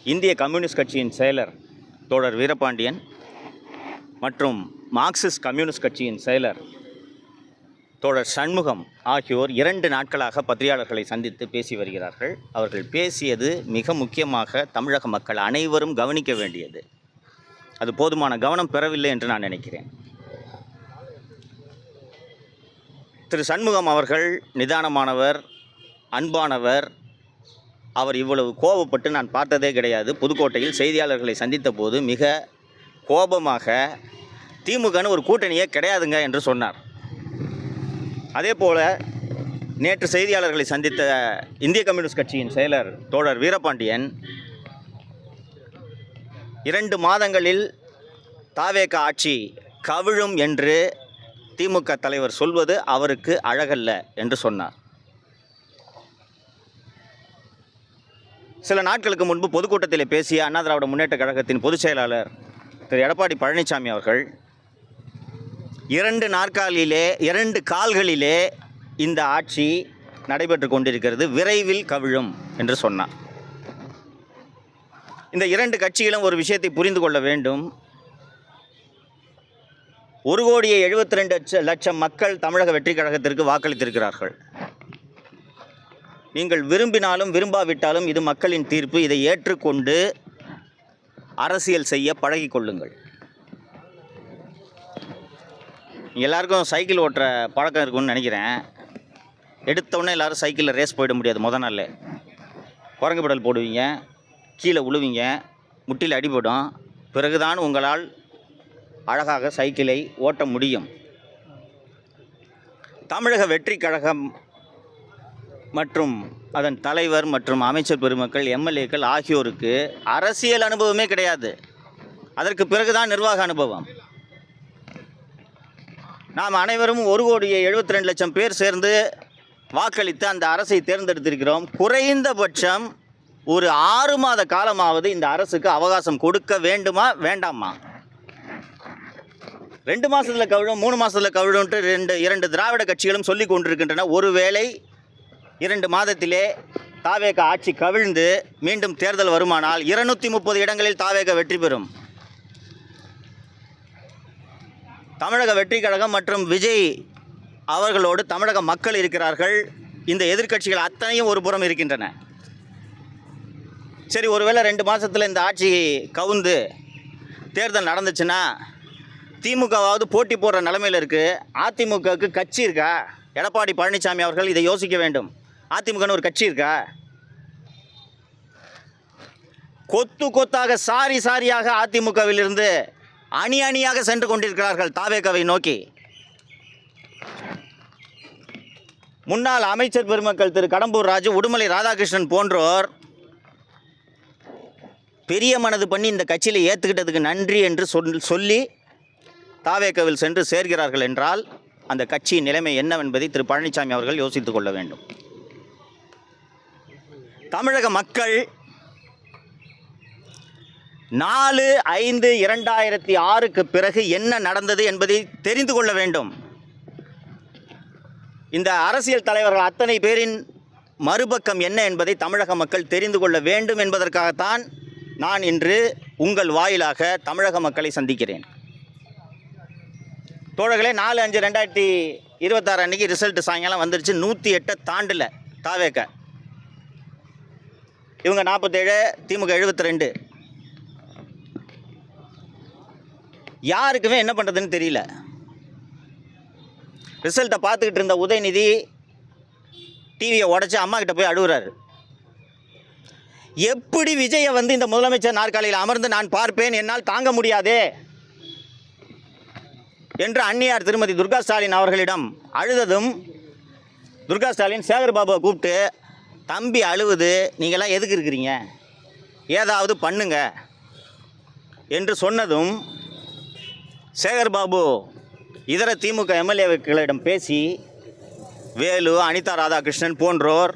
இந்திய கம்யூனிஸ்ட் கட்சியின் செயலர் தோழர் வீரபாண்டியன் மற்றும் மார்க்சிஸ்ட் கம்யூனிஸ்ட் கட்சியின் செயலர் தோழர் சண்முகம் ஆகியோர் 2 நாட்களாக பத்திரிகையாளர்களை சந்தித்து பேசி வருகிறார்கள். அவர்கள் பேசியது மிக முக்கியமாக தமிழக மக்கள் அனைவரும் கவனிக்க வேண்டியது. அது போதுமான கவனம் பெறவில்லை என்று நான் நினைக்கிறேன். திரு சண்முகம் அவர்கள் நிதானமானவர், அன்பானவர். அவர் இவ்வளவு கோபப்பட்டு நான் பார்த்ததே கிடையாது. புதுக்கோட்டையில் செய்தியாளர்களை சந்தித்த போது மிக கோபமாக திமுகன்னு ஒரு கூட்டணியே கிடையாதுங்க என்று சொன்னார். அதே போல் நேற்று செய்தியாளர்களை சந்தித்த இந்திய கம்யூனிஸ்ட் கட்சியின் செயலர் தோழர் வீரபாண்டியன் 2 மாதங்களில் தாவேக ஆட்சி கவிழும் என்று திமுக தலைவர் சொல்வது அவருக்கு அழகல்ல என்று சொன்னார். சில நாட்களுக்கு முன்பு பொதுக்கூட்டத்தில் பேசிய அண்ணா திராவிட முன்னேற்ற கழகத்தின் பொதுச் செயலாளர் திரு எடப்பாடி பழனிசாமி அவர்கள் 2 கால்களிலே இந்த ஆட்சி நடைபெற்று கொண்டிருக்கிறது, விரைவில் கவிழும் என்று சொன்னார். இந்த 2 கட்சிகளும் ஒரு விஷயத்தை புரிந்து கொள்ள வேண்டும். 1,72,00,000 மக்கள் தமிழக வெற்றி கழகத்திற்கு வாக்களித்திருக்கிறார்கள். நீங்கள் விரும்பினாலும் விரும்பாவிட்டாலும் இது மக்களின் தீர்ப்பு. இதை ஏற்றுக்கொண்டு அரசியல் செய்ய பழகிக்கொள்ளுங்கள். எல்லாருக்கும் சைக்கிள் ஓட்டுற பழக்கம் இருக்குன்னு நினைக்கிறேன். எடுத்தோடனே எல்லோரும் சைக்கிளில் ரேஸ் போயிட முடியாது. முத நாள் குரங்கு பெடல் போடுவீங்க, கீழே உழுவீங்க, முட்டியில் அடிபடும். பிறகுதான் உங்களால் அழகாக சைக்கிளை ஓட்ட முடியும். தமிழக வெற்றி கழகம் மற்றும் அதன் தலைவர் மற்றும் அமைச்சர் பெருமக்கள், எம்எல்ஏக்கள் ஆகியோருக்கு அரசியல் அனுபவமே கிடையாது. அதற்கு பிறகுதான் நிர்வாக அனுபவம். நாம் அனைவரும் 1,72,00,000 பேர் சேர்ந்து வாக்களித்து அந்த அரசை தேர்ந்தெடுத்திருக்கிறோம். குறைந்தபட்சம் ஒரு 6 மாத காலமாவது இந்த அரசுக்கு அவகாசம் கொடுக்க வேண்டுமா வேண்டாமா? 2 மாதத்தில் கவிழும், 3 மாதத்தில் கவிழும்ட்டு 2 திராவிட கட்சிகளும் சொல்லி கொண்டிருக்கின்றன. ஒருவேளை 2 மாதத்திலே தாவேக ஆட்சி கவிழ்ந்து மீண்டும் தேர்தல் வருமானால் 230 இடங்களில் தாவேக வெற்றி பெறும். தமிழக வெற்றி கழகம் மற்றும் விஜய் அவர்களோடு தமிழக மக்கள் இருக்கிறார்கள். இந்த எதிர்க்கட்சிகள் அத்தனையும் ஒரு புறம் இருக்கின்றன. சரி, ஒருவேளை 2 மாதத்தில் இந்த ஆட்சி கவுந்து தேர்தல் நடந்துச்சுன்னா திமுகவாவது போட்டி போடுற நிலைமையில் இருக்குது. அதிமுகவுக்கு கட்சி இருக்கா? எடப்பாடி பழனிசாமி அவர்கள் இதை யோசிக்க வேண்டும். அதிமுகன்னு ஒரு கட்சி இருக்கா? கொத்து கொத்தாக சாரியாக அதிமுகவிலிருந்து அணியாக சென்று கொண்டிருக்கிறார்கள் தாவேகவை நோக்கி. முன்னாள் அமைச்சர் பெருமக்கள் திரு கடம்பூர் ராஜு, உடுமலை ராதாகிருஷ்ணன் போன்றோர் பெரிய மனது பண்ணி இந்த கட்சியில் ஏற்றுக்கிட்டதுக்கு நன்றி என்று சொல்லி தாவேகவில் சென்று சேர்கிறார்கள் என்றால் அந்த கட்சியின் நிலைமை என்னவென்பதை திரு பழனிசாமி அவர்கள் யோசித்துக் கொள்ள வேண்டும். தமிழக மக்கள் 4/5/2006 பிறகு என்ன நடந்தது என்பதை தெரிந்து கொள்ள வேண்டும். இந்த அரசியல் தலைவர்கள் அத்தனை பேரின் மறுபக்கம் என்ன என்பதை தமிழக மக்கள் தெரிந்து கொள்ள வேண்டும் என்பதற்காகத்தான் நான் இன்று உங்கள் வாயிலாக தமிழக மக்களை சந்திக்கிறேன். தோழர்களே, 4/5/2026 அன்றைக்கி ரிசல்ட்டு சாயங்காலம் வந்துருச்சு. 108 தாண்டல தாவேக. இவங்க 47, திமுக 72. யாருக்குமே என்ன பண்ணுறதுன்னு தெரியல. ரிசல்ட்டை பார்த்துக்கிட்டு இருந்த உதயநிதி டிவியை உடச்சி அம்மா கிட்ட போய் அழுகுறாரு. எப்படி விஜயை இந்த முதலமைச்சர் நாற்காலியில் அமர்ந்து நான் பார்ப்பேன், என்னால் தாங்க முடியாதே என்று அன்னியார் திருமதி துர்கா ஸ்டாலின் அவர்களிடம் அழுததும், துர்கா ஸ்டாலின் சேகர்பாபுவை கூப்பிட்டு, தம்பி அழுவுது, நீங்களாம் எதுக்கு இருக்கிறீங்க, ஏதாவது பண்ணுங்க என்று சொன்னதும் சேகர்பாபு இதர திமுக எம்எல்ஏக்களிடம் பேசி வேலு, அனிதா ராதாகிருஷ்ணன் போன்றோர்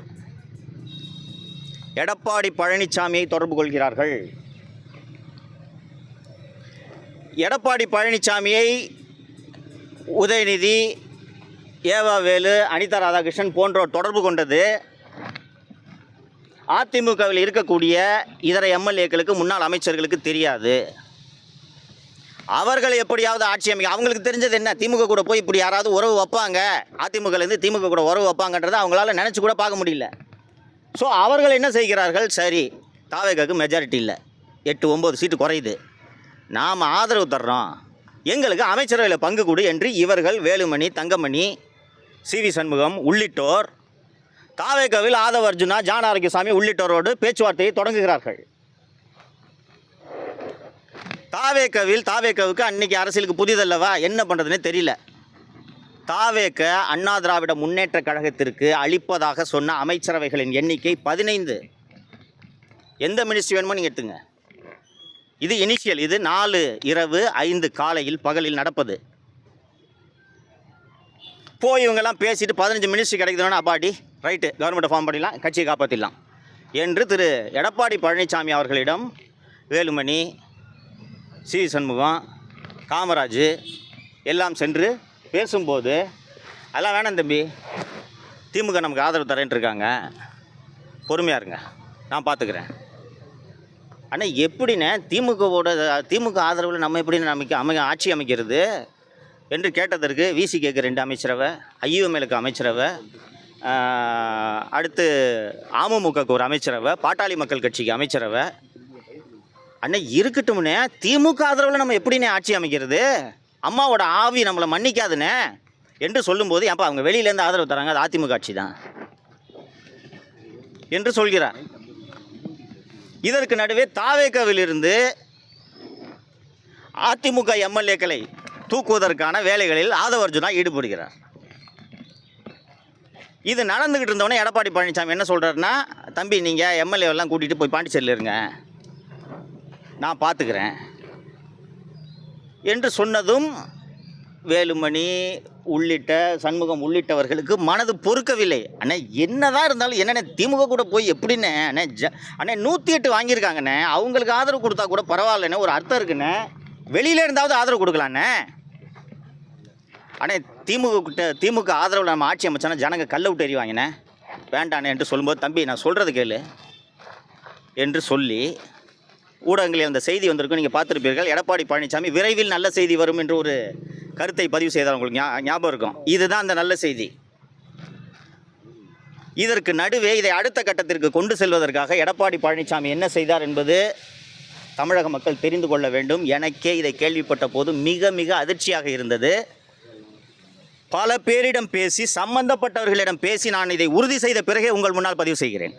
எடப்பாடி பழனிசாமியை தொடர்பு கொள்கிறார்கள். எடப்பாடி பழனிசாமியை உதயநிதி, ஏவா வேலு, அனிதா ராதாகிருஷ்ணன் போன்றோர் தொடர்பு கொண்டது அதிமுகவில் இருக்கக்கூடிய இதர எம்எல்ஏக்களுக்கு, முன்னாள் அமைச்சர்களுக்கு தெரியாது. அவர்கள் எப்படியாவது ஆட்சி அவங்களுக்கு தெரிஞ்சது என்ன? திமுக கூட போய் இப்படி யாராவது உறவு வைப்பாங்க, அதிமுகலேருந்து திமுக கூட உறவு வைப்பாங்கன்றதை அவங்களால நினச்சி கூட பார்க்க முடியல. ஸோ அவர்கள் என்ன செய்கிறார்கள்? சரி, தாவேகாவுக்கு மெஜாரிட்டி இல்லை, 8-9 சீட்டு குறையுது, நாம் ஆதரவு தர்றோம், எங்களுக்கு அமைச்சரவையில் பங்கு கொடு என்று இவர்கள் வேலுமணி, தங்கமணி, சி.வி. சண்முகம் உள்ளிட்டோர் தாவேகாவில் ஆதவ அர்ஜுனா, ஜான் ஆரோக்கியசாமி உள்ளிட்டோரோடு பேச்சுவார்த்தையை தொடங்குகிறார்கள். தாவேகாவுக்கு அன்னைக்கு அரசியலுக்கு புதிதல்லவா, என்ன பண்ணுறதுனே தெரியல. தாவேக அண்ணா திராவிட முன்னேற்ற கழகத்திற்கு அளிப்பதாக சொன்ன அமைச்சரவைகளின் எண்ணிக்கை 15. எந்த மினிஸ்ட்ரி வேணுமோ நீங்கள் எடுத்துங்க. இது இனிஷியல், இது 4 இரவு 5 காலையில் பகலில் நடப்பது. போய் இவங்கெல்லாம் பேசிட்டு 15 மினிஸ்ட்ரி கிடைக்குதுன்னா அப்பாடி ரைட்டு, கவர்மெண்ட்டை ஃபார்ம் பண்ணிடலாம், கட்சியை காப்பாற்றிடலாம் என்று திரு எடப்பாடி பழனிசாமி அவர்களிடம் வேலுமணி, சி சண்முகம், காமராஜ் எல்லாம் சென்று பேசும்போது, அதெல்லாம் வேணாம் தம்பி, திமுக நமக்கு ஆதரவு தரேன்ட்டு இருக்காங்க, பொறுமையாக இருங்க, நான் பார்த்துக்கிறேன். ஆனால் எப்படின்னு திமுக ஆதரவில் நம்ம எப்படி ஆட்சி அமைக்கிறது என்று கேட்டதற்கு விசி கேட்க 2 அமைச்சரவை, ஐயுஎம்எலுக்கு அமைச்சரவை, அடுத்து அமமுகக்கு ஒரு அமைச்சரவை, பாட்டாளி மக்கள் கட்சிக்கு அமைச்சரவை. அண்ணே இருக்கட்டும்னே, திமுக ஆதரவில் நம்ம எப்படின்னே ஆட்சி அமைக்கிறது? அம்மாவோட ஆவி நம்மளை மன்னிக்காதுண்ணே என்று சொல்லும்போது, ஏப்பா அவங்க வெளியிலேருந்து ஆதரவு தராங்க, அது அதிமுக ஆட்சி தான் என்று சொல்கிறார். இதற்கு நடுவே தாவேகாவிலிருந்து அதிமுக எம்எல்ஏக்களை தூக்குவதற்கான வேலைகளில் ஆதவ அர்ஜுனா ஈடுபடுகிறார். இது நடந்துக்கிட்டு இருந்தவொடனே எடப்பாடி பழனிசாமி என்ன சொல்கிறாருன்னா, தம்பி நீங்கள் எம்எல்ஏவெல்லாம் கூட்டிகிட்டு போய் பாண்டிச்சேரியில் இருங்க, நான் பார்த்துக்கிறேன் என்று சொன்னதும் வேலுமணி உள்ளிட்ட சண்முகம் உள்ளிட்டவர்களுக்கு மனது பொறுக்கவில்லை. அண்ணே என்னதான் இருந்தாலும் என்னென்ன திமுக கூட போய் எப்படின்னு அண்ணே 108 வாங்கியிருக்காங்கண்ணே, அவங்களுக்கு ஆதரவு கொடுத்தா கூட பரவாயில்லண்ணே, ஒரு அர்த்தம் இருக்குண்ணே, வெளியில இருந்தாவது ஆதரவு கொடுக்கலாண்ணே. அண்ணே திமுக ஆதரவில் நம்ம ஆட்சி அமைச்சோன்னா ஜனங்க கல்லை விட்டு எறிவாங்கண்ணே, வேண்டாண்ணே என்று சொல்லும்போது, தம்பி நான் சொல்கிறது கேளு என்று சொல்லி ஊடகங்களில் அந்த செய்தி வந்திருக்கும், நீங்கள் பார்த்துருப்பீர்கள். எடப்பாடி பழனிசாமி விரைவில் நல்ல செய்தி வரும் என்று ஒரு கருத்தை பதிவு செய்தார், உங்களுக்கு ஞாபகம் இருக்கும். இதுதான் அந்த நல்ல செய்தி. இதற்கு நடுவே இதை அடுத்த கட்டத்திற்கு கொண்டு செல்வதற்காக எடப்பாடி பழனிசாமி என்ன செய்தார் என்பது தமிழக மக்கள் தெரிந்து கொள்ள வேண்டும். எனக்கே இதை கேள்விப்பட்ட போது மிக மிக அதிர்ச்சியாக இருந்தது. பல பேரிடம் பேசி, சம்பந்தப்பட்டவர்களிடம் பேசி நான் இதை உறுதி செய்த பிறகே உங்கள் முன்னால் பதிவு செய்கிறேன்.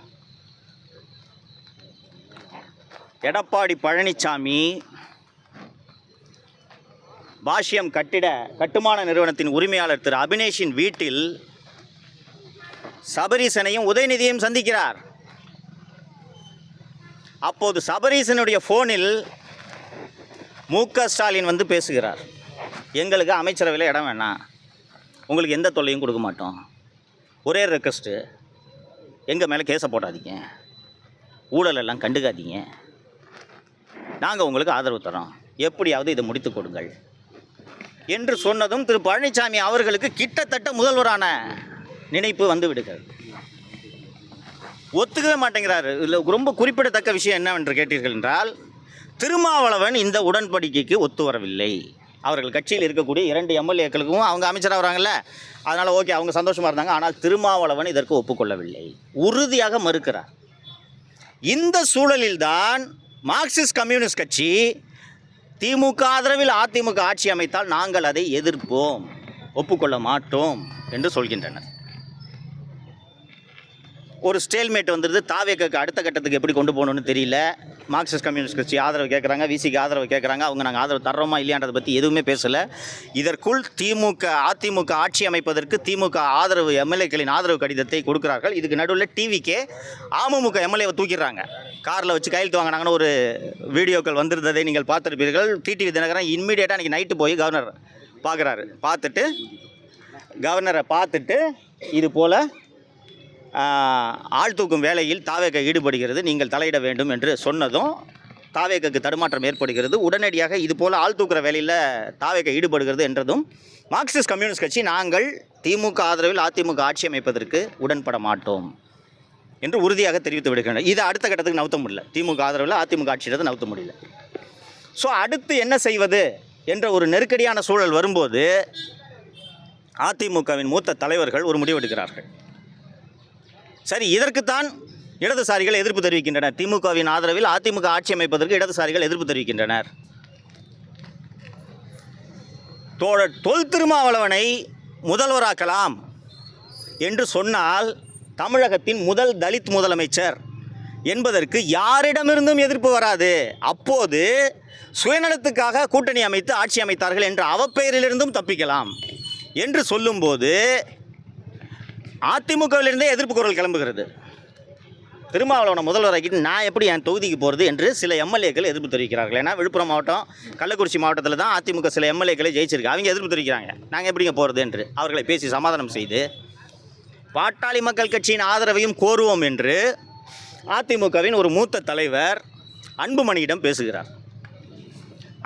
எடப்பாடி பழனிசாமி பாஷ்யம் கட்டுமான நிறுவனத்தின் உரிமையாளர் திரு அபினேஷின் வீட்டில் சபரீசனையும் உதயநிதியையும் சந்திக்கிறார். அப்போது சபரீசனுடைய ஃபோனில் மு.க.ஸ்டாலின் வந்து பேசுகிறார். எங்களுக்கு அமைச்சரவையில் இடம் வேணாம், உங்களுக்கு எந்த தொல்லையும் கொடுக்க மாட்டோம், ஒரே ரெக்வஸ்ட்டு, எங்கள் மேலே கேஸை போடாதீங்க, ஊழலெல்லாம் கண்டுக்காதீங்க, நாங்கள் உங்களுக்கு ஆதரவு தரோம், எப்படியாவது இதை முடித்து கொடுங்கள் என்று சொன்னதும் திரு பழனிசாமி அவர்களுக்கு கிட்டத்தட்ட முதல்வரான நினைப்பு வந்து விடுகிறது. ஒத்துக்கவே மாட்டேங்கிறாரு. இதில் ரொம்ப குறிப்பிடத்தக்க விஷயம் என்னவென்று கேட்டீர்கள் என்றால், திருமாவளவன் இந்த உடன்படிக்கைக்கு ஒத்து வரவில்லை. அவர்கள் கட்சியில் இருக்கக்கூடிய 2 எம்எல்ஏக்களுக்கும் அவங்க அமைச்சராக வராங்கல்ல, அதனால் ஓகே, அவங்க சந்தோஷமாக இருந்தாங்க. ஆனால் திருமாவளவன் இதற்கு ஒப்புக்கொள்ளவில்லை, உறுதியாக மறுக்கிறார். இந்த சூழலில்தான் மார்க்சிஸ்ட் கம்யூனிஸ்ட் கட்சி திமுக ஆதரவில் அதிமுக ஆட்சி அமைத்தால் நாங்கள் அதை எதிர்ப்போம், ஒப்புக்கொள்ள மாட்டோம் என்று சொல்கின்றனர். ஒரு ஸ்டேல்மேட் வந்துடுது. தாவேகாக்கு அடுத்த கட்டத்துக்கு எப்படி கொண்டு போகணும்னு தெரியல. மார்க்சிஸ்ட் கம்யூனிஸ்ட் கட்சி ஆதரவு கேட்குறாங்க, விசிக்கு ஆதரவு கேட்குறாங்க. அவங்க நாங்கள் ஆதரவு தர்றோமா இல்லையான்றதை பற்றி எதுவுமே பேசலை. இதற்குள் அதிமுக ஆட்சி அமைப்பதற்கு திமுக ஆதரவு எம்எல்ஏக்களின் ஆதரவு கடிதத்தை கொடுக்குறார்கள். இதுக்கு நடுவில் டிவிக்கே அமமுக எம்எல்ஏவை தூக்கிடுறாங்க, காரில் வச்சு கையெழுத்து வாங்கினாங்கன்னு ஒரு வீடியோக்கள் வந்திருந்ததை நீங்கள் பார்த்துருப்பீர்கள். டிடிவி தினகரன் இன்மீடியட்டாக அன்றைக்கி நைட்டு போய் கவர்னர் பார்க்குறாரு. கவர்னரை பார்த்துட்டு இது போல் ஆள் தூக்கும் வேலையில் தாவேக ஈடுபடுகிறது, நீங்கள் தலையிட வேண்டும் என்று சொன்னதும் தாவேக்கு தடுமாற்றம் ஏற்படுகிறது. உடனடியாக இது போல் ஆள் தூக்குற வேலையில் தாவேக ஈடுபடுகிறது என்றதும் மார்க்சிஸ்ட் கம்யூனிஸ்ட் கட்சி நாங்கள் திமுக ஆதரவில் அதிமுக ஆட்சி அமைப்பதற்கு உடன்பட மாட்டோம் என்று உறுதியாக தெரிவித்து விடுகின்றனர். இதை அடுத்த கட்டத்துக்கு நவுத்த முடியல. திமுக ஆதரவில் அதிமுக ஆட்சியிடத்தை நவுத்த முடியல. ஸோ அடுத்து என்ன செய்வது என்ற ஒரு நெருக்கடியான சூழல் வரும்போது அதிமுகவின் மூத்த தலைவர்கள் ஒரு முடிவெடுக்கிறார்கள். சரி, இதற்குத்தான் இடதுசாரிகள் எதிர்ப்பு தெரிவிக்கின்றனர். திமுகவின் ஆதரவில் அதிமுக ஆட்சி அமைப்பதற்கு இடதுசாரிகள் எதிர்ப்பு தெரிவிக்கின்றனர். தோழர் தொல் திருமாவளவனை முதல்வராக்கலாம் என்று சொன்னால் தமிழகத்தின் முதல் தலித் முதலமைச்சர் என்பதற்கு யாரிடமிருந்தும் எதிர்ப்பு வராது. அப்போது சுயநலத்துக்காக கூட்டணி அமைத்து ஆட்சி அமைத்தார்கள் என்ற அவப்பெயரிலிருந்தும் தப்பிக்கலாம் என்று சொல்லும்போது அதிமுகவிலிருந்தே எதிர்ப்பு குரல் கிளம்புகிறது. திருமாவளவனை முதல்வராக்கிட்டு நான் எப்படி என் தொகுதிக்கு போகிறது என்று சில எம்எல்ஏக்கள் எதிர்ப்பு தெரிவிக்கிறார்கள். ஏன்னா விழுப்புரம் மாவட்டம், கள்ளக்குறிச்சி மாவட்டத்தில் தான் அதிமுக சில எம்எல்ஏக்களை ஜெயிச்சிருக்கு. அவங்க எதிர்ப்பு தெரிவிக்கிறாங்க, நாங்கள் எப்படிங்க போகிறது என்று. அவர்களை பேசி சமாதானம் செய்து பாட்டாளி மக்கள் கட்சியின் ஆதரவையும் கோருவோம் என்று அதிமுகவின் ஒரு மூத்த தலைவர் அன்புமணியிடம் பேசுகிறார்.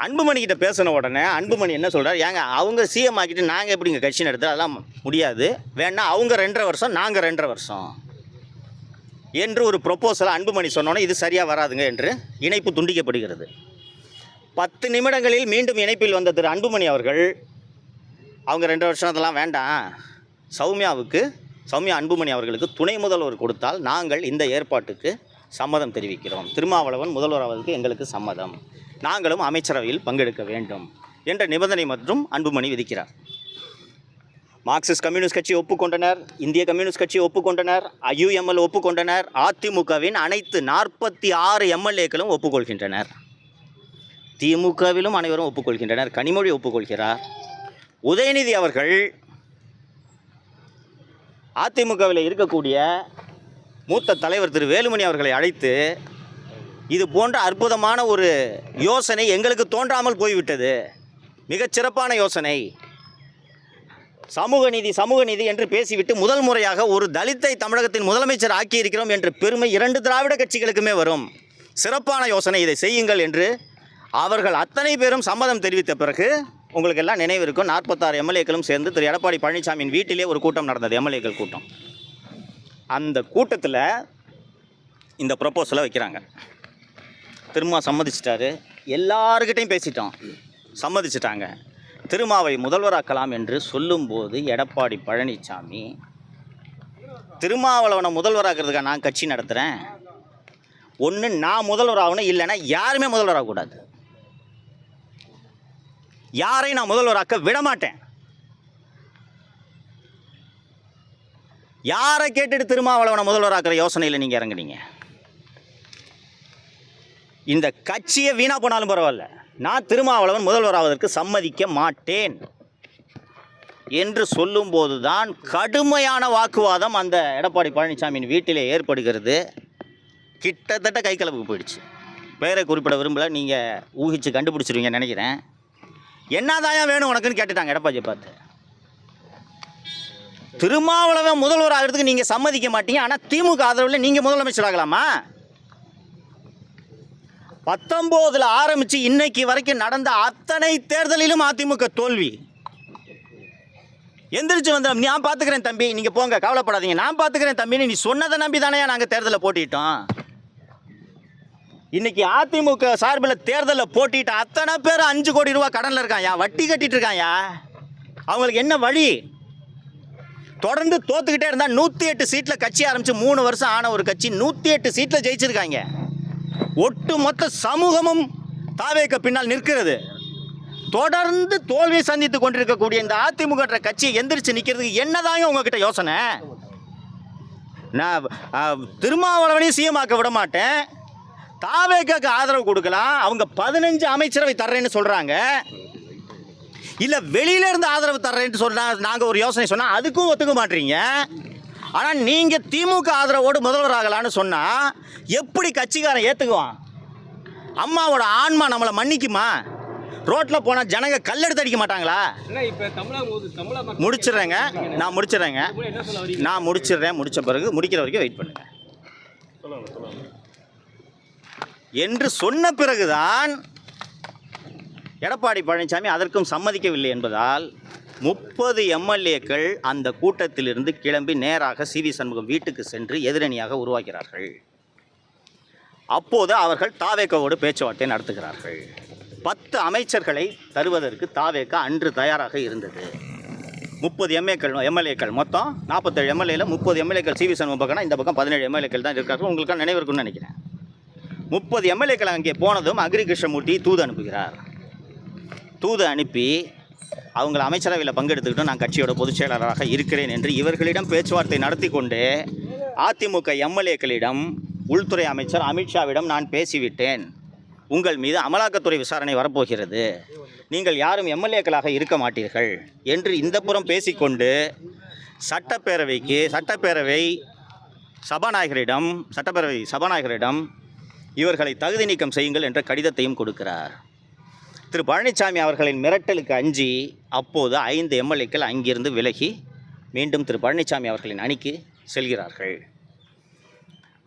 அன்புமணிக்கிட்ட பேசின உடனே அன்புமணி என்ன சொல்கிறார், ஏங்க அவங்க சிஎம் ஆக்கிட்டு நாங்கள் எப்படிங்க கட்சி நடத்து, அதெல்லாம் முடியாது, வேணா அவங்க 2.5 வருஷம் நாங்கள் 2.5 வருஷம் என்று ஒரு ப்ரொப்போசலை அன்புமணி சொன்னோன்னே இது சரியாக வராதுங்க என்று இணைப்பு துண்டிக்கப்படுகிறது. 10 நிமிடங்களில் மீண்டும் இணைப்பில் வந்த திரு அன்புமணி அவர்கள் அவங்க 2 வருஷம் அதெல்லாம் வேண்டாம், சௌமியா அன்புமணி அவர்களுக்கு துணை முதல்வர் கொடுத்தால் நாங்கள் இந்த ஏற்பாட்டுக்கு சம்மதம் தெரிவிக்கிறோம், திருமாவளவன் முதல்வராவதற்கு எங்களுக்கு சம்மதம், நாங்களும் அமைச்சரவையில் பங்கெடுக்க வேண்டும் என்ற நிபந்தனை மற்றும் அன்புமணி விதிக்கிறார். மார்க்சிஸ்ட் கம்யூனிஸ்ட் கட்சி ஒப்புக்கொண்டனர், இந்திய கம்யூனிஸ்ட் கட்சி ஒப்புக்கொண்டனர், ஐயுஎம்எல் ஒப்புக்கொண்டனர், அதிமுகவின் அனைத்து 46 எம்எல்ஏக்களும் ஒப்புக்கொள்கின்றனர், திமுகவிலும் அனைவரும் ஒப்புக்கொள்கின்றனர், கனிமொழி ஒப்புக்கொள்கிறார். உதயநிதி அவர்கள் அதிமுகவில் இருக்கக்கூடிய மூத்த தலைவர் திரு வேலுமணி அவர்களை அழைத்து இது போன்ற அற்புதமான ஒரு யோசனை எங்களுக்கு தோன்றாமல் போய்விட்டது, மிகச்சிறப்பான யோசனை, சமூக நீதி என்று பேசிவிட்டு முதல் முறையாக ஒரு தலித்தை தமிழகத்தின் முதலமைச்சர் ஆக்கியிருக்கிறோம் என்ற பெருமை 2 திராவிட கட்சிகளுக்குமே வரும், சிறப்பான யோசனை, இதை செய்யுங்கள் என்று அவர்கள் அத்தனை பேரும் சம்மதம் தெரிவித்த பிறகு உங்களுக்கு எல்லாம் நினைவு இருக்கும், 46 எம்எல்ஏக்களும் சேர்ந்து திரு எடப்பாடி பழனிசாமியின் வீட்டிலே ஒரு கூட்டம் நடந்தது, எம்எல்ஏக்கள் கூட்டம். அந்த கூட்டத்தில் இந்த ப்ரொப்போசலை வைக்கிறாங்க. திருமா சம்மதிச்சிட்டாரு, எல்லாருக்கிட்டையும் பேசிட்டோம், சம்மதிச்சிட்டாங்க, திருமாவை முதல்வராக்கலாம் என்று சொல்லும்போது எடப்பாடி பழனிசாமி திருமாவளவனை முதல்வராக்கிறதுக்காக நான் கட்சி நடத்துகிறேன், ஒன்று நான் முதல்வராகணும், இல்லைன்னா யாருமே முதல்வராகக்கூடாது, யாரையும் நான் முதல்வராக்க விடமாட்டேன், யாரை கேட்டுட்டு திருமாவளவனை முதல்வராக்கிற யோசனையில் நீங்கள் இறங்குனீங்க, இந்த கட்சியை வீணா போனாலும் பரவாயில்ல, நான் திருமாவளவன் முதல்வராவதற்கு சம்மதிக்க மாட்டேன் என்று சொல்லும்போது தான் கடுமையான வாக்குவாதம் அந்த எடப்பாடி பழனிசாமியின் வீட்டிலே ஏற்படுகிறது. கிட்டத்தட்ட கைக்கலப்புக்கு போயிடுச்சு. பேரை குறிப்பிட விரும்பல, நீங்கள் ஊகிச்சு கண்டுபிடிச்சிருவீங்கன்னு நினைக்கிறேன். என்னதாயா வேணும் உனக்குன்னு கேட்டுட்டாங்க எடப்பாடியை பார்த்து. திருமாவளவன் முதல்வர் ஆகிறதுக்கு நீங்கள் சம்மதிக்க மாட்டீங்க, ஆனால் திமுக ஆதரவில் நீங்கள் முதலமைச்சர் ஆகலாமா? 19 ஆரம்பித்து இன்னைக்கு வரைக்கும் நடந்த அத்தனை தேர்தலிலும் அதிமுக தோல்வி. எந்திரிச்சு வந்த நான் பார்த்துக்கிறேன் தம்பி, நீங்கள் போங்க கவலைப்படாதீங்க, நான் பார்த்துக்கிறேன் தம்பின்னு நீ சொன்னதை நம்பி தானே நாங்கள் தேர்தலில் போட்டிட்டோம். இன்னைக்கு அதிமுக சார்பில் தேர்தலில் போட்டிட்டு அத்தனை பேர் 5 கோடி ரூபா கடனில் இருக்காயா, வட்டி கட்டிட்டு இருக்காயா. அவங்களுக்கு என்ன வழி? தொடர்ந்து தோத்துக்கிட்டே இருந்தால் 108 சீட்டில் கட்சி ஆரம்பித்து 3 வருஷம் ஆன ஒரு கட்சி 108 சீட்டில் ஜெயிச்சிருக்காங்க. ஒட்டு மொத்த சமூகமும் தாவேக்கு பின்னால் நிற்கிறது. தொடர்ந்து தோல்வி சந்தித்து கொண்டிருக்கக்கூடிய இந்த அதிமுக கட்சியை எந்திரிச்சு நிற்கிறதுக்கு என்னதாங்க உங்ககிட்ட யோசனை? நான் திருமாவளவனையும் சிஎம் ஆக்க விட மாட்டேன், தாவேக்கு ஆதரவு கொடுக்கலாம், அவங்க 15 அமைச்சரவை தர்றேன்னு சொல்கிறாங்க, இல்லை வெளியிலேருந்து ஆதரவு தர்றேன்னு சொன்னால் நாங்கள் ஒரு யோசனை சொன்னால் அதுக்கும் ஒத்துக்க மாட்டீங்க. ஆனால் நீங்கள் திமுக ஆதரவோடு முதல்வர் ஆகலான்னு சொன்னால் எப்படி கட்சிக்காரன் ஏற்றுக்குவான்? அம்மாவோட ஆன்மா நம்மளை மன்னிக்குமா? ரோட்டில் போனால் ஜனங்க கல்லெடுத்து அடிக்க மாட்டாங்களா? முடிச்சிடுறேங்க, நான் முடிச்சிடுறேன், முடித்த பிறகு முடிக்கிற வரைக்கும் வெயிட் பண்ணுங்க என்று சொன்ன பிறகுதான் எடப்பாடி பழனிசாமி அதற்கும் சம்மதிக்கவில்லை என்பதால் 30 எம்எல்ஏக்கள் அந்த கூட்டத்திலிருந்து கிளம்பி நேராக சிவி சண்முகம் வீட்டுக்கு சென்று எதிரணியாக உருவாக்கிறார்கள். அப்போது அவர்கள் தாவேக்காவோடு பேச்சுவார்த்தை நடத்துகிறார்கள். 10 அமைச்சர்களை தருவதற்கு தாவேக்கா அன்று தயாராக இருந்தது. 30 எம்எல்ஏக்கள் மொத்தம் 47 எம்எல்ஏல 30 எம்எல்ஏக்கள் சிவி சண்முகம் பக்கம்னா இந்த பக்கம் 17 எம்எல்ஏக்கள் தான் இருக்கார்கள். உங்களுக்கான நினைவு இருக்குன்னு நினைக்கிறேன். 30 எம்எல்ஏக்கள் அங்கே போனதும் அக்ரி கிருஷ்ணமூர்த்தி தூது அனுப்புகிறார். தூது அனுப்பி அவங்கள அமைச்சரவையில் பங்கெடுத்துக்கிட்டு நான் கட்சியோட பொதுச் செயலாளராக இருக்கிறேன் என்று இவர்களிடம் பேச்சுவார்த்தை நடத்தி கொண்டு அதிமுக எம்எல்ஏக்களிடம் உள்துறை அமைச்சர் அமித்ஷாவிடம் நான் பேசிவிட்டேன், உங்கள் மீது அமலாக்கத்துறை விசாரணை வரப்போகிறது, நீங்கள் யாரும் எம்எல்ஏக்களாக இருக்க மாட்டீர்கள் என்று இந்த புறம் பேசிக்கொண்டு சட்டப்பேரவை சபாநாயகரிடம் இவர்களை தகுதி நீக்கம் செய்யுங்கள் என்ற கடிதத்தையும் கொடுக்கிறார். திரு பழனிசாமி அவர்களின் மிரட்டலுக்கு அஞ்சி அப்போது 5 எம்எல்ஏக்கள் அங்கிருந்து விலகி மீண்டும் திரு பழனிசாமி அவர்களின் அணிக்கு செல்கிறார்கள்.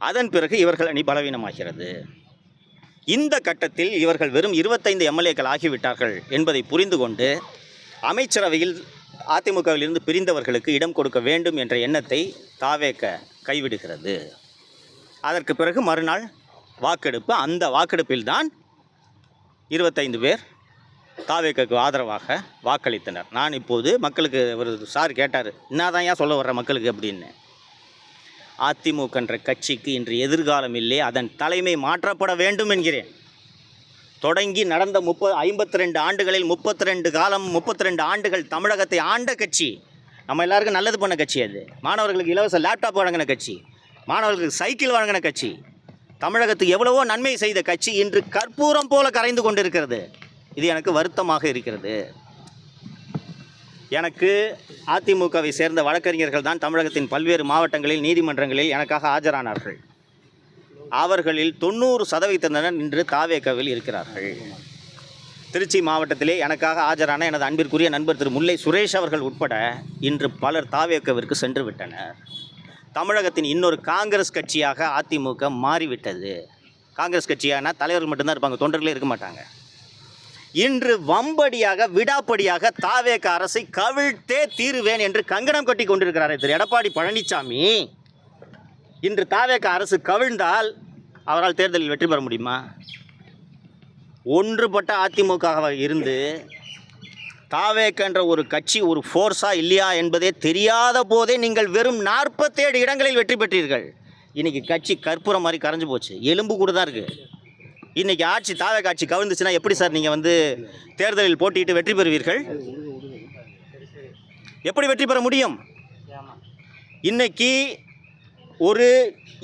அதன் பிறகு இவர்கள் அணி பலவீனமாகிறது. இந்த கட்டத்தில் இவர்கள் வெறும் 25 எம்எல்ஏக்கள் ஆகிவிட்டார்கள் என்பதை புரிந்து கொண்டு அமைச்சரவையில் அதிமுகவிலிருந்து பிரிந்தவர்களுக்கு இடம் கொடுக்க வேண்டும் என்ற எண்ணத்தை தாவேக கைவிடுகிறது. அதற்கு பிறகு மறுநாள் வாக்கெடுப்பு. அந்த வாக்கெடுப்பில்தான் 25 பேர் தாவேக்கு ஆதரவாக வாக்களித்தனர். நான் இப்போது மக்களுக்கு ஒரு சார் கேட்டார், என்னதான் ஏன் சொல்ல வர்ற மக்களுக்கு அப்படின்னு. அதிமுக என்ற கட்சிக்கு இன்று எதிர்காலம் இல்லை, அதன் தலைமை மாற்றப்பட வேண்டும் என்கிறேன். தொடங்கி நடந்த 52 ஆண்டுகளில் 32 ஆண்டுகள் தமிழகத்தை ஆண்ட கட்சி, நம்ம எல்லாருக்கும் நல்லது பண்ண கட்சி. அது மாணவர்களுக்கு இலவச லேப்டாப் வழங்கின கட்சி, மாணவர்களுக்கு சைக்கிள் வழங்கின கட்சி, தமிழகத்துக்கு எவ்வளவோ நன்மை செய்த கட்சி இன்று கற்பூரம் போல கரைந்து கொண்டிருக்கிறது. இது எனக்கு வருத்தமாக இருக்கிறது. எனக்கு அதிமுகவை சேர்ந்த வழக்கறிஞர்கள் தான் தமிழகத்தின் பல்வேறு மாவட்டங்களில் நீதிமன்றங்களில் எனக்காக ஆஜரானார்கள். அவர்களில் 90% இன்று தாவேக்காவில் இருக்கிறார்கள். திருச்சி மாவட்டத்திலே எனக்காக ஆஜரான எனது அன்பிற்குரிய நண்பர் திரு முல்லை சுரேஷ் அவர்கள் உட்பட இன்று பலர் தாவேக்காவிற்கு சென்று விட்டனர். தமிழகத்தின் இன்னொரு காங்கிரஸ் கட்சியாக அதிமுக மாறிவிட்டது. காங்கிரஸ் கட்சியானா தலைவர்கள் மட்டும்தான் இருப்பாங்க, தொண்டர்களே இருக்க மாட்டாங்க. இன்று வம்படியாக விடாப்படியாக தாவேக அரசை கவிழ்த்தே தீருவேன் என்று கங்கணம் கட்டி கொண்டிருக்கிறார் திரு எடப்பாடி பழனிசாமி. இன்று தாவேக அரசு கவிழ்ந்தால் அவரால் தேர்தலில் வெற்றி பெற முடியுமா? ஒன்றுபட்ட அதிமுகவாக இருந்து தாவேக என்ற ஒரு கட்சி ஒரு ஃபோர்ஸா இல்லையா என்பதே தெரியாத போதே நீங்கள் வெறும் 47 இடங்களில் வெற்றி பெற்றீர்கள். இன்றைக்கி கட்சி கற்பூரம் மாதிரி கரைஞ்சு போச்சு, எலும்பு கூட தான் இருக்குது. இன்றைக்கி தாவேக ஆட்சி கவிழ்ந்துச்சுன்னா எப்படி சார் நீங்கள் தேர்தலில் போட்டியிட்டு வெற்றி பெறுவீர்கள்? எப்படி வெற்றி பெற முடியும்? இன்னைக்கு ஒரு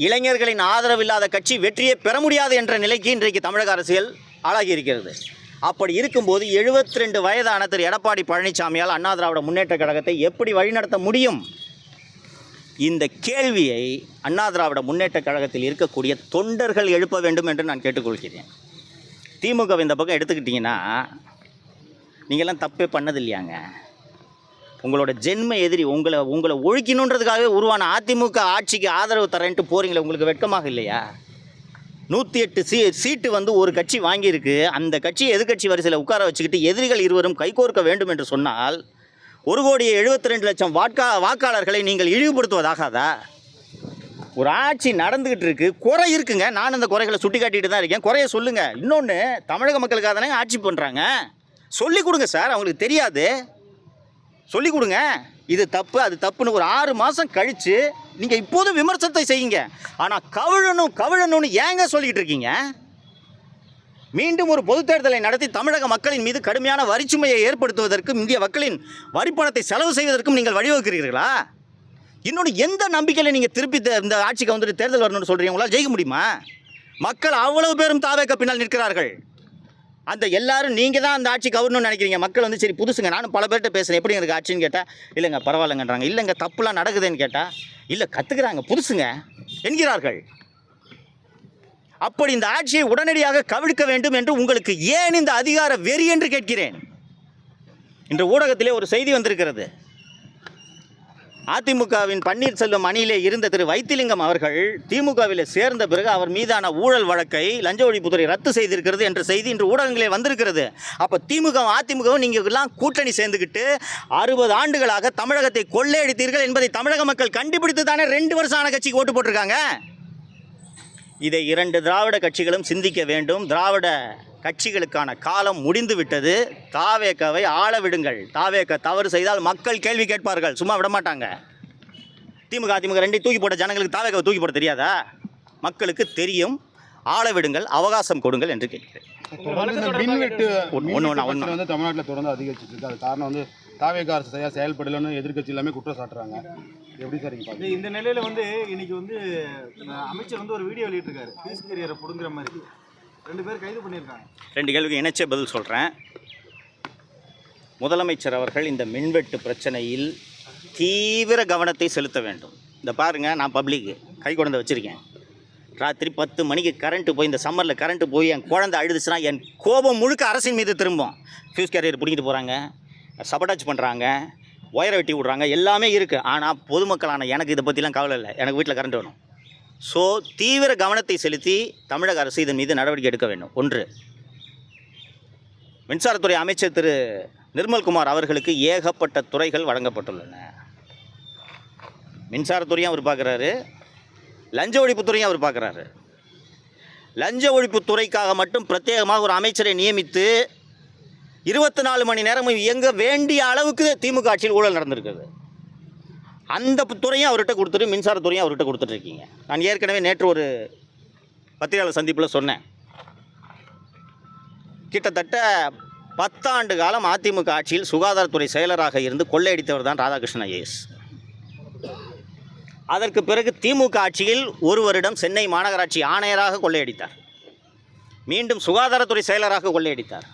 இளைஞர்களின் ஆதரவு இல்லாத கட்சி வெற்றியை பெற முடியாது என்ற நிலைக்கு இன்றைக்கு தமிழக அரசியல் ஆளாகி இருக்கிறது. அப்படி இருக்கும்போது 72 வயதான திரு எடப்பாடி பழனிசாமியால் அண்ணா திராவிட முன்னேற்ற கழகத்தை எப்படி வழிநடத்த முடியும்? இந்த கேள்வியை அண்ணா திராவிட முன்னேற்ற கழகத்தில் இருக்கக்கூடிய தொண்டர்கள் எழுப்ப வேண்டும் என்று நான் கேட்டுக்கொள்கிறேன். திமுக இந்த பக்கம் எடுத்துக்கிட்டிங்கன்னா நீங்கள்லாம் தப்பே பண்ணதில்லையாங்க. உங்களோட ஜென்ம எதிரி உங்களை ஒழிக்கணுன்றதுக்காகவே உருவான அதிமுக ஆட்சிக்கு ஆதரவு தரேன்ட்டு போகிறீங்களே, உங்களுக்கு வெட்கமாக இல்லையா? 108 சீட்டு ஒரு கட்சி வாங்கியிருக்கு. அந்த கட்சியை எதிர்கட்சி வரிசையில் உட்கார வச்சுக்கிட்டு எதிரிகள் இருவரும் கைகோர்க்க வேண்டும் என்று சொன்னால் 1,72,00,000 வாக்காளர்களை நீங்கள் இழிவுபடுத்துவதாகாதா? ஒரு ஆட்சி நடந்துக்கிட்டு இருக்கு, குறை இருக்குங்க. நான் அந்த குறைகளை சுட்டி காட்டிட்டு தான் இருக்கேன். குறைய சொல்லுங்கள். இன்னொன்று, தமிழக மக்களுக்காக தானே ஆட்சி பண்ணுறாங்க, சொல்லிக் கொடுங்க சார். அவங்களுக்கு தெரியாது, சொல்லிக் கொடுங்க. இது தப்பு அது தப்புன்னு ஒரு 6 மாதம் கழித்து நீங்கள் இப்போதும் விமர்சனத்தை செய்யுங்க. ஆனால் கவிழணும்னு ஏங்க சொல்லிக்கிட்டு இருக்கீங்க? மீண்டும் ஒரு பொதுத் தேர்தலை நடத்தி தமிழக மக்களின் மீது கடுமையான வரிச்சுமையை ஏற்படுத்துவதற்கும் இந்திய மக்களின் வரிப்பணத்தை செலவு செய்வதற்கும் நீங்கள் வழிவகுக்கிறீர்களா? இன்னொன்று, எந்த நம்பிக்கையில் நீங்கள் திருப்பி இந்த ஆட்சிக்கு தேர்தல் வரணும்னு சொல்கிறீங்க? உங்களால் ஜெயிக்க முடியுமா? மக்கள் அவ்வளவு பேரும் தாவேக பின்னால் நிற்கிறார்கள். அந்த எல்லாரும் நீங்கள் தான் அந்த ஆட்சி கவர்னு நினைக்கிறீங்க. மக்கள் சரி புதுசுங்க. நானும் பல பேர்கிட்ட பேசுகிறேன், எப்படி எனக்கு ஆட்சின்னு கேட்டால் இல்லைங்க பரவாயில்லைங்கன்றாங்க. இல்லைங்க தப்புலாம் நடக்குதுன்னு கேட்டால் இல்லை கற்றுக்குறாங்க, புதுசுங்க என்கிறார்கள். அப்படி இந்த ஆட்சியை உடனடியாக கவிழ்க்க வேண்டும் என்று உங்களுக்கு ஏன் இந்த அதிகார வெறி என்று கேட்கிறேன். இன்று ஊடகத்திலே ஒரு செய்தி வந்திருக்கிறது. அதிமுகவின் பன்னீர்செல்வம் அணியிலே இருந்த திரு வைத்திலிங்கம் அவர்கள் திமுகவில் சேர்ந்த பிறகு அவர் மீதான ஊழல் வழக்கை லஞ்ச ஒழிப்புத்துறை ரத்து செய்திருக்கிறது என்ற செய்தி இன்று ஊடகங்களில் வந்திருக்கிறது. அப்போ திமுகவும் அதிமுகவும் நீங்கள் எல்லாம் கூட்டணி சேர்ந்துக்கிட்டு 60 ஆண்டுகளாக தமிழகத்தை கொள்ளையடித்தீர்கள் என்பதை தமிழக மக்கள் கண்டுபிடித்து தானே 2 வருஷம் ஆன கட்சிக்கு ஓட்டு போட்டிருக்காங்க. இதை 2 திராவிட கட்சிகளும் சிந்திக்க வேண்டும். திராவிட கட்சிகளுக்கான காலம் முடிந்து விட்டது. தாவேக்காவை ஆள விடுங்கள். தாவேக்கா தவறு செய்தால் மக்கள் கேள்வி கேட்பார்கள், சும்மா விட மாட்டாங்க. திமுக அதிமுக 2 தூக்கி போட்ட ஜனங்களுக்கு தாவேக்காவை தூக்கி போட தெரியாதா? மக்களுக்கு தெரியும். ஆள விடுங்கள், அவகாசம் கொடுங்கள் என்று கேட்கிறேன். தமிழ்நாட்டில் தொடர்ந்து அதிகரிச்சிட்டு இருக்கு. அது காரணம் தாவேக்கா அரசு சரியாக செயல்படலன்னு எதிர்கட்சி எல்லாமே குற்றம் சாட்டுறாங்க. எப்படி சார் இந்த நிலையில இன்னைக்கு அமைச்சர் ஒரு வீடியோ வெளியிட்டிருக்காரு, பீஸ் கேரியரை புடுங்குற மாதிரி 2 பேர் கைது பண்ணியிருக்காங்க. 2 கேள்விக்கு இணைச்சே பதில் சொல்கிறேன். முதலமைச்சர் அவர்கள் இந்த மின்வெட்டு பிரச்சனையில் தீவிர கவனத்தை செலுத்த வேண்டும். இந்த பாருங்கள், நான் பப்ளிக்கு கை குழந்தை வச்சுருக்கேன். ராத்திரி 10 மணிக்கு கரண்ட்டு போய், இந்த சம்மரில் கரண்ட்டு போய் என் குழந்தை அழுதுச்சுன்னா என் கோபம் முழுக்க அரசின் மீது திரும்பும். ஃபியூஸ் கேரியர் பிடிக்கிட்டு போகிறாங்க, சபட்டாச் பண்ணுறாங்க, ஒயரை வெட்டி விட்றாங்க, எல்லாமே இருக்குது. ஆனால் பொதுமக்களான எனக்கு இதை பற்றிலாம் கவலை இல்லை. எனக்கு வீட்டில் கரண்ட் வேணும். ஸோ தீவிர கவனத்தை செலுத்தி தமிழக அரசு இதன் மீது நடவடிக்கை எடுக்க வேண்டும். 1. மின்சாரத்துறை அமைச்சர் திரு நிர்மல்குமார் அவர்களுக்கு ஏகப்பட்ட துறைகள் வழங்கப்பட்டுள்ளன. மின்சாரத்துறையும் அவர் பார்க்குறாரு, லஞ்ச ஒழிப்புத்துறையும் அவர் பார்க்குறாரு. லஞ்ச ஒழிப்புத்துறைக்காக மட்டும் பிரத்யேகமாக ஒரு அமைச்சரை நியமித்து 24 மணி நேரமும் இயங்க வேண்டிய அளவுக்கு திமுக ஆட்சியில் ஊழல் நடந்திருக்குது. அந்த துறையும் அவர்கிட்ட கொடுத்துட்டு மின்சாரத்துறையும் அவர்கிட்ட கொடுத்துட்ருக்கீங்க. நான் ஏற்கனவே நேற்று ஒரு பத்திரிகையாளர் சந்திப்பில் சொன்னேன், கிட்டத்தட்ட 10 ஆண்டு காலம் அதிமுக ஆட்சியில் சுகாதாரத்துறை செயலராக இருந்து கொள்ளையடித்தவர் தான் ராதாகிருஷ்ணன் ஐஏஎஸ். அதற்கு பிறகு திமுக ஆட்சியில் 1 வருடம் சென்னை மாநகராட்சி ஆணையராக கொள்ளையடித்தார். மீண்டும் சுகாதாரத்துறை செயலராக கொள்ளையடித்தார்.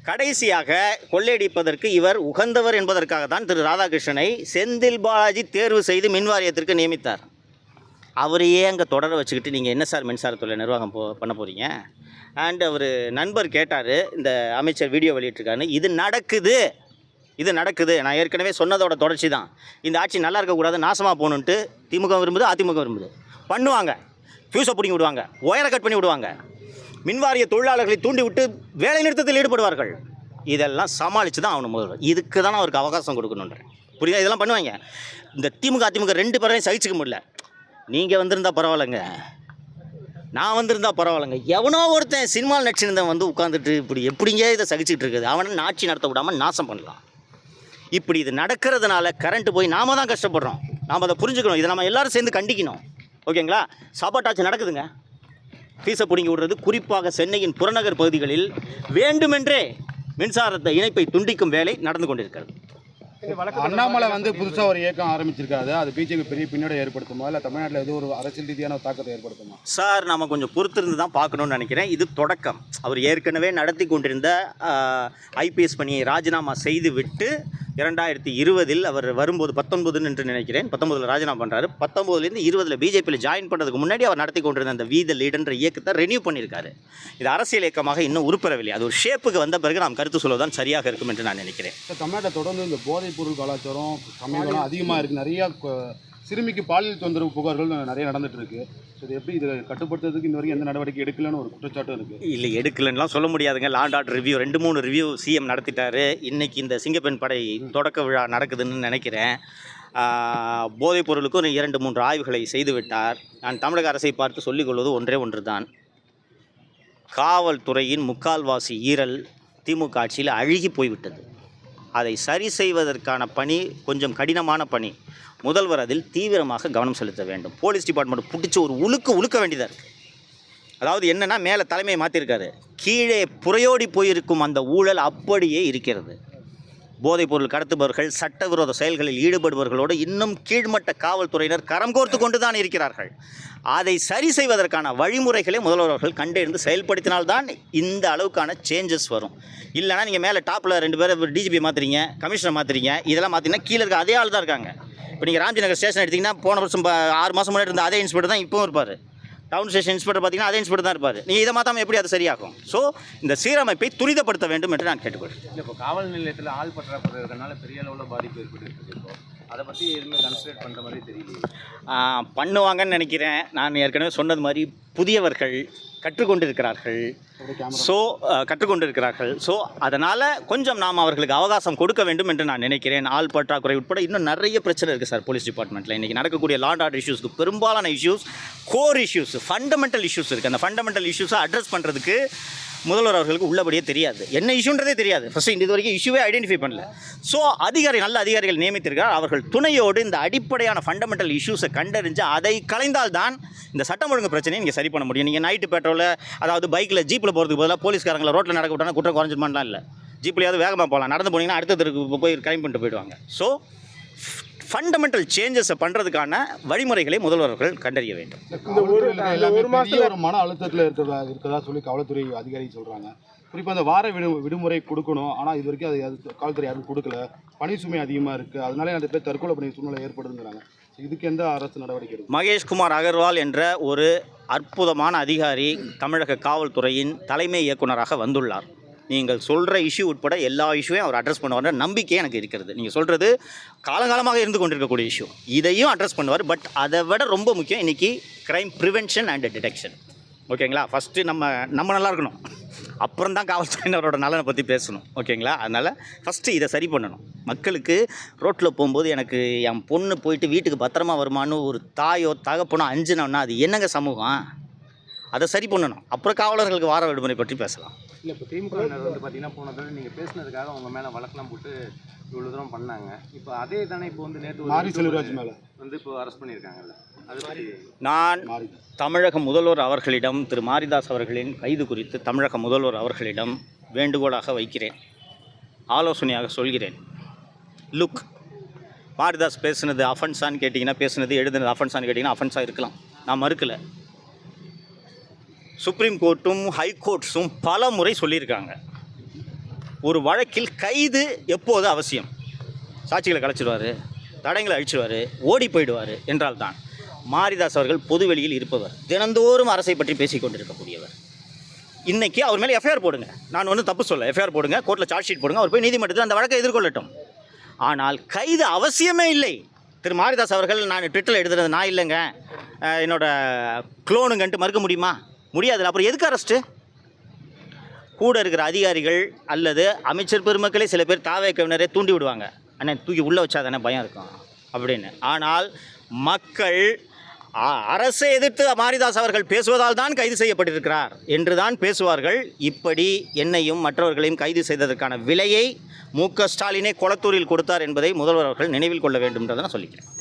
கடைசியாக கொள்ளையடிப்பதற்கு இவர் உகந்தவர் என்பதற்காக தான் திரு ராதாகிருஷ்ணனை செந்தில் பாலாஜி தேர்வு செய்து மின் வாரியத்திற்கு நியமித்தார். அவரையே அங்கே தொடர வச்சுக்கிட்டு நீங்கள் என்ன சார் மின்சாரத்துறை நிர்வாகம் பண்ண போகிறீங்க? அண்ட் அவர் நண்பர் கேட்டார், இந்த அமைச்சர் வீடியோ வெளியிட்டிருக்காரு, இது நடக்குது. நான் ஏற்கனவே சொன்னதோட தொடர்ச்சி தான். இந்த ஆட்சி நல்லா இருக்கக்கூடாது, நாசமாக போகணுன்ட்டு திமுக விரும்புது, அதிமுக விரும்புது. பண்ணுவாங்க, ஃபியூஸை பிடிங்கி விடுவாங்க, ஒயரை கட் பண்ணி விடுவாங்க, மின்வாரிய தொழிலாளர்களை தூண்டி விட்டு வேலை நிறுத்தத்தில் ஈடுபடுவார்கள். இதெல்லாம் சமாளித்து தான் அவனு முதல்வர். இதுக்கு தான் அவருக்கு அவகாசம் கொடுக்கணுன்றேன். புரியுதா? இதெல்லாம் பண்ணுவாங்க. இந்த திமுக அதிமுக 2 பேரையும் சகிச்சிக்க முடியல. நீங்கள் வந்திருந்தால் பரவாயில்லைங்க, நான் வந்திருந்தால் பரவாயில்லைங்க, எவனோ ஒருத்தன் சினிமாவில் நடிச்சிருந்தவன் உட்காந்துட்டு இப்படி எப்படிங்க இதை சகிச்சுட்டு இருக்குது, அவனை ஆட்சி நடத்த விடாமல் நாசம் பண்ணலாம். இப்படி இது நடக்கிறதுனால கரண்ட்டு போய் நாம தான் கஷ்டப்படுறோம். நாம் அதை புரிஞ்சுக்கணும். இதை நம்ம எல்லோரும் சேர்ந்து கண்டிக்கணும். ஓகேங்களா? சாப்பாட்டாச்சு நடக்குதுங்க. ஃபீஸை பிடிங்கி விடுறது, குறிப்பாக சென்னையின் புறநகர் பகுதிகளில் வேண்டுமென்றே மின்சாரத்தை இணைப்பை துண்டிக்கும் வேலை நடந்து கொண்டிருக்கிறது. அண்ணாமலை புதுசாக ஒரு இயக்கம் ஆரம்பிச்சிருக்காது, அது பிஜேபி பெரிய பின்னடை ஏற்படுத்துமா, இல்லை தமிழ்நாட்டில் ஏதோ ஒரு அரசியல் ரீதியான ஒரு தாக்கத்தை ஏற்படுத்துமா? சார், நம்ம கொஞ்சம் பொறுத்திருந்து தான் பார்க்கணுன்னு நினைக்கிறேன். இது தொடக்கம். அவர் ஏற்கனவே நடத்தி கொண்டிருந்த ஐபிஎஸ் பணியை ராஜினாமா செய்து விட்டு 2020 அவர் வரும்போது 19 என்று நினைக்கிறேன், 19 ராஜினாமா பண்ணுறாரு. 19லேருந்து 20 பிஜேபியில் ஜாயின் பண்ணுறதுக்கு முன்னாடி அவர் நடத்தி கொண்டிருந்த அந்த வி த லீடர்ன்ற இயக்கத்தை ரெனியூ பண்ணியிருக்காரு. இது அரசியல் இயக்கமாக இன்னும் உருப்பெறவில்லை. அது ஒரு ஷேப்புக்கு வந்த பிறகு நாம் கருத்து சொல்வதுதான் சரியாக இருக்கும் என்று நான் நினைக்கிறேன். தமிழ்நாட்டில் தொடர்ந்து இந்த போதைப் பொருள் கலாச்சாரம் சமயம் அதிகமாக இருக்குது. நிறையா சிறுமிக்கு பாலியல் தொந்தரவு புகார்கள் நிறைய நடந்துட்டு இருக்கு. இது எப்படி இதை கட்டுப்படுத்துறதுக்கு இந்த வரைக்கும் எந்த நடவடிக்கை எடுக்கலன்னு ஒரு குற்றச்சாட்டும் இருக்குது. இல்லை, எடுக்கலன்னுலாம் சொல்ல முடியாதுங்க. Land order review 2-3 review CM நடத்திட்டாரு. இன்றைக்கி இந்த சிங்கப்பெண் படை தொடக்க விழா நடக்குதுன்னு நினைக்கிறேன். போதைப் பொருளுக்கும் 2-3 ஆய்வுகளை செய்துவிட்டார். நான் தமிழக அரசை பார்த்து சொல்லிக்கொள்வது ஒன்று தான். காவல்துறையின் முக்கால்வாசி ஈரல் திமுக ஆட்சியில் அழுகி போய்விட்டது. அதை சரி செய்வதற்கான பணி கொஞ்சம் கடினமான பணி. முதல்வர் அதில் தீவிரமாக கவனம் செலுத்த வேண்டும். போலீஸ் டிபார்ட்மெண்ட் பிடிச்சி ஒரு உழுக்க வேண்டியதாக இருக்குது. அதாவது என்னென்னா, மேலே தலைமையை மாற்றிருக்காரு, கீழே புறையோடி போயிருக்கும் அந்த ஊழல் அப்படியே இருக்கிறது. போதைப்பொருள் கடத்துபவர்கள், சட்டவிரோத செயல்களில் ஈடுபடுபவர்களோடு இன்னும் கீழ்மட்ட காவல்துறையினர் கரம் கோர்த்து கொண்டு தான் இருக்கிறார்கள். அதை சரி செய்வதற்கான வழிமுறைகளை முதல்வர்கள் கண்டறிந்து செயல்படுத்தினால்தான் இந்த அளவுக்கான சேஞ்சஸ் வரும். இல்லைனா நீங்கள் மேலே டாப்பில் 2 பேர் டிஜிபி மாற்றுறீங்க, கமிஷனர் மாற்றுறீங்க, இதெல்லாம் மாற்றிங்கன்னா கீழே இருக்க அதே ஆள் தான் இருக்காங்க. இப்போ நீங்கள் ராம்ஜி நகர் ஸ்டேஷன் எடுத்திங்கன்னா, போன வருஷம் 6 மாதம் முன்னாடி இருந்த அதே இன்ஸ்பெக்டர் தான் இப்போவும் இருப்பார். டவுன் ஸ்டேஷன் இன்ஸ்பெக்டர் பார்த்தீங்கன்னா அதே இன்ஸ்பெக்டர் தான் இருப்பார். நீங்கள் இதை மாற்றாமல் எப்படி அது சரியாகும்? ஸோ இந்த சீரமைப்பை துரிதப்படுத்த வேண்டும் என்று நான் கேட்டுக்கொள்கிறேன். இப்போ காவல் நிலையத்தில் ஆள் பற்றாக்குறை இருக்கிறதுனால பெரிய அளவில் பாதிப்பு ஏற்பட்டு அதை பற்றி எதுவுமே கன்சிடர் பண்ணுற மாதிரி தெரியல. பண்ணுவாங்கன்னு நினைக்கிறேன். நான் ஏற்கனவே சொன்னது மாதிரி புதியவர்கள் கற்றுக்கொண்டிருக்கிறார்கள். ஸோ அதனால் கொஞ்சம் நாம் அவர்களுக்கு அவகாசம் கொடுக்க வேண்டும் என்று நான் நினைக்கிறேன். ஆள் பற்றாக்குறை உட்பட இன்னும் நிறைய பிரச்சனை இருக்குது சார் போலீஸ் டிபார்ட்மெண்ட்டில். இன்றைக்கி நடக்கக்கூடிய லா அண்ட் ஆர்டர் இஷ்யூஸ்க்கு பெரும்பாலான issues core issues, fundamental issues இருக்குது. அந்த ஃபண்டமெண்டல் இஷ்யூஸை அட்ரஸ் பண்ணுறதுக்கு முதல்வர் அவர்களுக்கு உள்ளபடியே தெரியாது, என்ன இஷ்யூன்றதே தெரியாது. ஃபஸ்ட்டு இது வரைக்கும் இஷ்யூவே ஐடென்டிஃபை பண்ணல. ஸோ நல்ல அதிகாரிகள் நியமித்திருக்கிறார். அவர்கள் துணையோடு இந்த அடிப்படையான ஃபண்டமெண்டல் இஷ்யூஸை கண்டறிஞ்சு அதை கலைந்தால்தான் இந்த சட்டம் ஒழுங்கு பிரச்சனையை நீங்கள் சரி பண்ண முடியும். நீங்கள் நைட்டு பெட்ரோலில், அதாவது பைக்கில் ஜீப்பில் போகிறதுக்கு பதிலாக போலீஸ்காரங்களை ரோட்டில் நடக்க விட்டாங்கன்னா குற்றம் குறைஞ்சிருமான்லாம் இல்லை. ஜீப்லையாவது வேகமாக போகலாம், நடந்து போனீங்கன்னா அடுத்த தெருக்கு போய் கிரைம் பண்ணிட்டு போயிடுவாங்க. ஸோ ஃபண்டமெண்டல் சேஞ்சஸை பண்ணுறதுக்கான வழிமுறைகளை முதல்வர்கள் கண்டறிய வேண்டும். ஒரு மன அழுத்தத்தில் இருக்கிறதா சொல்லி காவல்துறை அதிகாரி சொல்கிறாங்க. குறிப்பாக அந்த வார விடுமுறை கொடுக்கணும், ஆனால் இது வரைக்கும் அது காவல்துறை யாரும் கொடுக்கல. பணி சுமை அதிகமாக இருக்குது, அதனாலே அந்த பேர் தற்கொலை பண்ணி சூழ்நிலை ஏற்படுதுங்கிறாங்க. இதுக்கு எந்த அரசு நடவடிக்கை எடுக்கும்? மகேஷ்குமார் அகர்வால் என்ற ஒரு அற்புதமான அதிகாரி தமிழக காவல்துறையின் தலைமை இயக்குனராக வந்துள்ளார். நீங்கள் சொல்கிற இஷ்யூ உட்பட எல்லா இஷ்யூவையும் அவர் அட்ரஸ் பண்ணுவார்ன்ற நம்பிக்கை எனக்கு இருக்கிறது. நீங்கள் சொல்கிறது காலகாலமாக இருந்து கொண்டிருக்கக்கூடிய இஷ்யூ, இதையும் அட்ரஸ் பண்ணுவார். பட் அதை விட ரொம்ப முக்கியம் இன்றைக்கி க்ரைம் ப்ரிவென்ஷன் அண்ட் டிடெக்ஷன். ஓகேங்களா? ஃபஸ்ட்டு நம்ம நல்லா இருக்கணும், அப்புறம் தான் காவல்துறையினரோட நலனை பற்றி பேசணும். ஓகேங்களா? அதனால் ஃபஸ்ட்டு இதை சரி பண்ணணும். மக்களுக்கு ரோட்டில் போகும்போது எனக்கு என் பொண்ணு போயிட்டு வீட்டுக்கு பத்திரமா வருமானு ஒரு தாயோ தகப்பனோ அஞ்சினோன்னா அது என்னங்க சமூகம்? அதை சரி பண்ணணும். அப்புறம் காவலர்களுக்கு வார விடுமுறை பற்றி பேசலாம். இல்லை, இப்போ திமுக வந்து பார்த்தீங்கன்னா போன தடவை நீங்கள் பேசுனதுக்காக அவங்க மேலே வழக்கெல்லாம் போட்டு இவ்வளோ தூரம் பண்ணாங்க. இப்போ அதே தானே இப்போ வந்து நேற்று மாரி செல்வராஜ் மேலே வந்து இப்போ அரெஸ்ட் பண்ணியிருக்காங்கல்ல, அது மாதிரி நான் தமிழக முதல்வர் அவர்களிடம், திரு மாரிதாஸ் அவர்களின் கைது குறித்து தமிழக முதல்வர் அவர்களிடம் வேண்டுகோளாக வைக்கிறேன், ஆலோசனையாக சொல்கிறேன். லுக், மாரிதாஸ் பேசுனது அஃபென்ஸான்னு கேட்டிங்கன்னா, பேசுனது எழுதுனது அஃபென்ஸான்னு கேட்டிங்கன்னா அஃபென்ஸாக இருக்கலாம், நான் மறுக்கலை. சுப்ரீம் கோர்ட்டும் ஹைகோர்ட்ஸும் பல முறை சொல்லியிருக்காங்க, ஒரு வழக்கில் கைது எப்போது அவசியம்? சாட்சிகளை கலைச்சிடுவார், தடயங்களை அழிச்சிடுவார், ஓடி போயிடுவார் என்றால் தான். மாரிதாஸ் அவர்கள் பொதுவெளியில் இருப்பவர், தினந்தோறும் அரசை பற்றி பேசிக் கொண்டிருக்கக்கூடியவர். இன்றைக்கி அவர் மேலே எஃப்ஐஆர் போடுங்க, நான் ஒன்றும் தப்பு சொல்ல, எஃப்ஐஆர் போடுங்க, கோர்ட்டில் சார்ஜ் ஷீட் போடுங்க, அவர் போய் நீதிமன்றத்தில் அந்த வழக்கை எதிர்கொள்ளட்டும். ஆனால் கைது அவசியமே இல்லை. திரு மாரிதாஸ் அவர்கள் நான் ட்விட்டரில் எழுதுறது நான் இல்லைங்க, என்னோடய க்ளோனுங்கன்ட்டு மறுக்க முடியுமா? முடியாது. அப்புறம் எதுக்கு அரெஸ்ட்டு? கூட இருக்கிற அதிகாரிகள் அல்லது அமைச்சர் பெருமக்களே சில பேர் தாவேக்கவினரே தூண்டி விடுவாங்க, அண்ணன் தூக்கி உள்ளே வச்சா தானே பயம் இருக்கும் அப்படின்னு. ஆனால் மக்கள் அரசை எதிர்த்து மாரிதாஸ் அவர்கள் பேசுவதால் தான் கைது செய்யப்பட்டிருக்கிறார் என்று தான் பேசுவார்கள். இப்படி என்னையும் மற்றவர்களையும் கைது செய்ததற்கான விலையை மு க ஸ்டாலினே கொளத்தூரில் கொடுத்தார் என்பதை முதல்வர் அவர்கள் நினைவில் கொள்ள வேண்டும் என்று நான் சொல்லிக்கிறேன்.